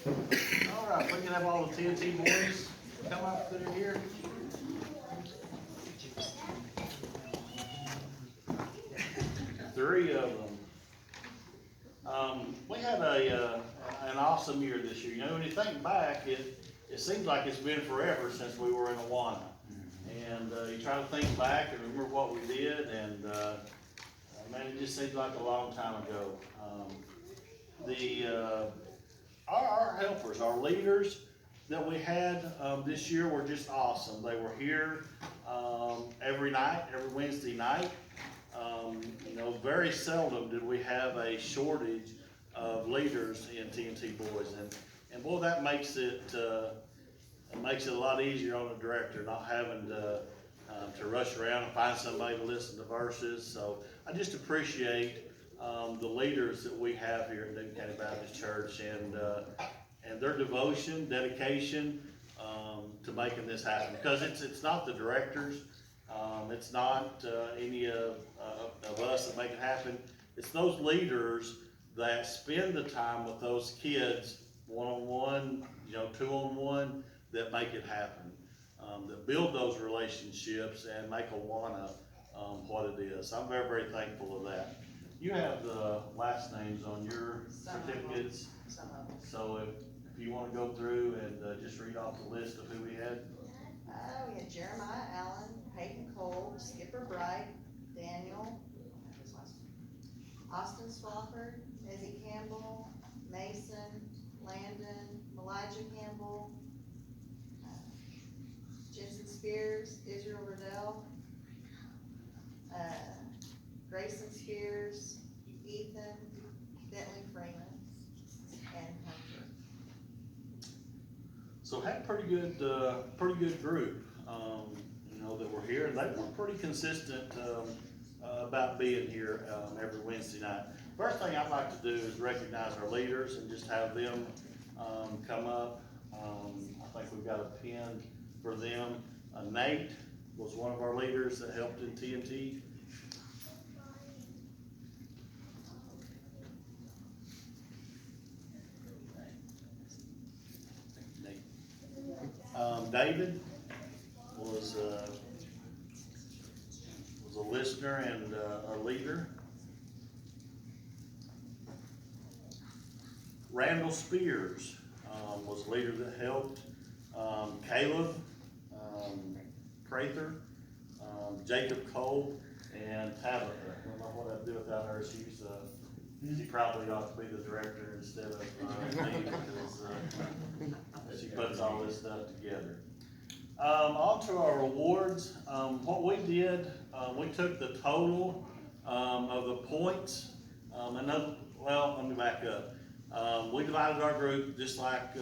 All right, we can have all the TNT boys come up that are here. Three of them. We had an awesome year this year. You know, when you think back, it seems like it's been forever since we were in Awana. And you try to think back and remember what we did, and man, it just seems like a long time ago. Our helpers, our leaders that we had this year were just awesome. They were here every night, every Wednesday night. You know, very seldom did we have a shortage of leaders in TNT Boys, and boy, that makes it a lot easier on the director, not having to rush around and find somebody to listen to verses. So I just appreciate the leaders that we have here at Newton County Baptist Church, and their devotion, dedication to making this happen. Because it's not the directors, it's not any of us that make it happen. It's those leaders that spend the time with those kids one-on-one, you know, two-on-one, that make it happen, that build those relationships and make Awana what it is. I'm very, very thankful of that. You have the last names on your certificates, so if you want to go through and just read off the list of who we had. We had Jeremiah Allen, Peyton Cole, Skipper Bright, Daniel, Austin Swafford, Ezzie Campbell, Mason, Landon, Elijah Campbell, Jensen Spears, Israel Riddell, Grayson Spears, Ethan, Bentley Freeman, and Hunter. So had a pretty good group, you know, that were here, and they were pretty consistent about being here every Wednesday night. First thing I'd like to do is recognize our leaders and just have them come up. I think we've got a pin for them. Nate was one of our leaders that helped in TNT. David was a listener and a leader. Randall Spears was a leader that helped. Caleb Prather, Jacob Cole, and Tabitha. I don't know what I'd do without her. She probably ought to be the director instead of me, because she puts all this stuff together. On to our rewards. What we did, we took the total of the points, let me back up. We divided our group just like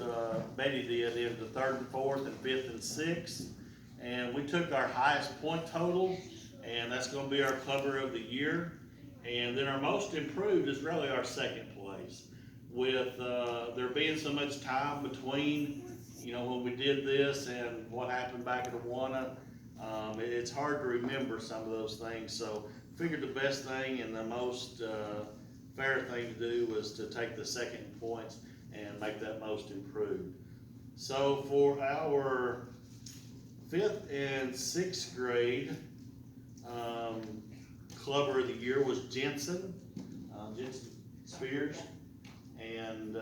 Betty did into third and fourth and fifth and sixth, and we took our highest point total, and that's going to be our clubber of the year. And then our most improved is really our second place. With there being so much time between, you know, when we did this and what happened back at Awana, it's hard to remember some of those things. So figured the best thing and the most fair thing to do was to take the second points and make that most improved. So for our 5th and 6th grade, clubber of the year was Jensen Spears, and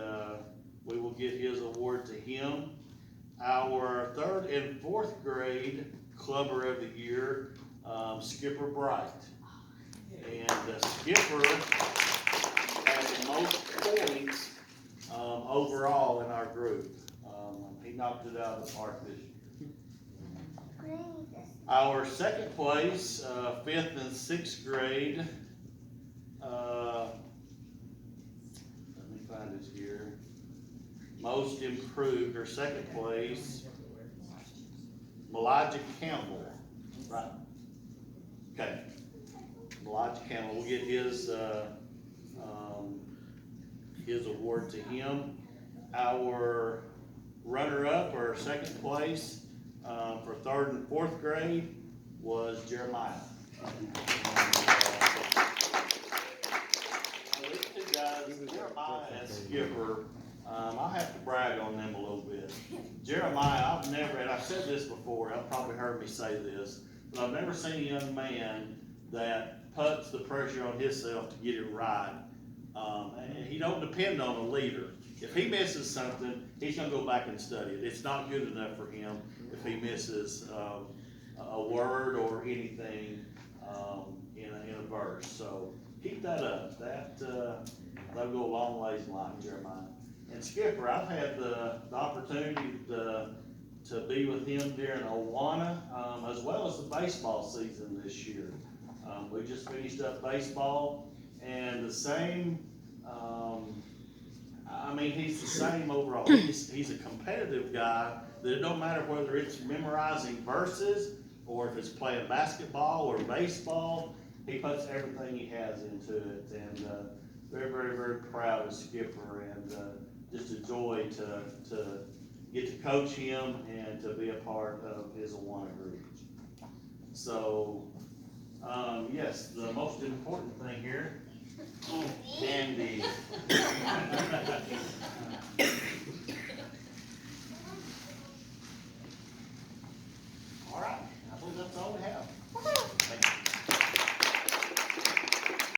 we will get his award to him. Our 3rd and 4th grade clubber of the year, Skipper Bright, and Skipper had the most points overall in our group. He knocked it out of the park this year. Our second place, 5th and 6th grade, let me find it here, most improved, or second place, Elijah Campbell, right? Okay, Elijah Campbell, we'll get his award to him. Our runner-up, or second place, for 3rd and 4th grade was Jeremiah. These two guys, Jeremiah and Skipper, I have to brag on them a little bit. Jeremiah, I've never, and I've said this before, I've probably heard me say this, but I've never seen a young man that puts the pressure on himself to get it right. And he don't depend on a leader. If he misses something, he's gonna go back and study it. It's not good enough for him if he misses, a word or anything, in a verse. So keep that up. That'll go a long ways in life, Jeremiah. And Skipper, I've had the opportunity to be with him during Awana, as well as the baseball season this year. We just finished up baseball, and the same, he's the same overall. He's a competitive guy, that it don't matter whether it's memorizing verses, or if it's playing basketball or baseball, he puts everything he has into it, and, very, very, very proud of Skipper, and, just a joy to get to coach him and to be a part of his Awana group. So, yes, the most important thing here, candy.